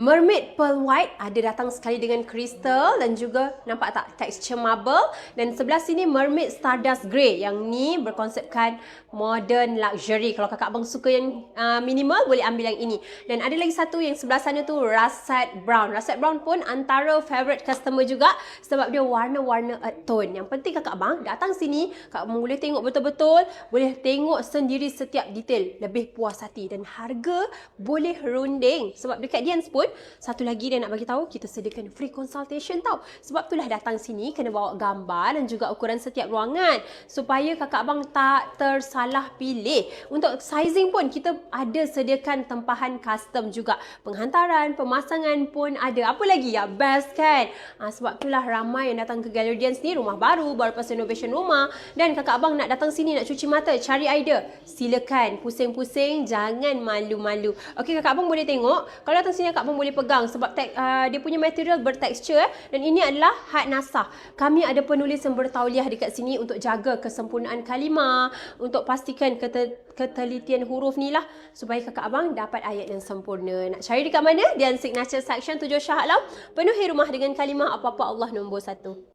Mermaid Pearl White ada datang sekali dengan kristal dan juga nampak tak tekstur marble, dan sebelah sini Mermaid Stardust Grey yang ni berkonsepkan modern luxury. Kalau kakak abang suka yang minimal boleh ambil yang ini. Dan ada lagi satu yang sebelah sana tu Russet Brown. Russet Brown pun antara favorite customer juga sebab dia warna-warna earth tone. Yang penting kakak abang datang sini, kakak abang boleh tengok betul-betul, boleh tengok sendiri setiap detail, lebih puas hati, dan harga boleh runding sebab dekat Dians pun satu lagi dia nak bagi tahu, kita sediakan free consultation tau. Sebab itulah datang sini kena bawa gambar dan juga ukuran setiap ruangan supaya kakak abang tak tersalah pilih. Untuk sizing pun kita ada sediakan tempahan custom juga. Penghantaran, pemasangan pun ada. Apa lagi ya? Best kan? Sebab itulah ramai yang datang ke Gallery Dians ni, rumah baru lepas renovation rumah, dan kakak abang nak datang sini nak cuci mata, cari idea, silakan, pusing-pusing, jangan malu-malu. Okey, kakak abang boleh tengok. Kalau datang sini kakak abang boleh pegang sebab dia punya material bertekstur dan ini adalah had nasah. Kami ada penulis yang bertauliah dekat sini untuk jaga kesempurnaan kalimah, untuk pastikan ketelitian huruf ni lah supaya kakak abang dapat ayat yang sempurna. Nak cari dekat mana? Dians Signature Section 7 Shah Alam. Penuhi rumah dengan kalimah apa-apa Allah nombor 1.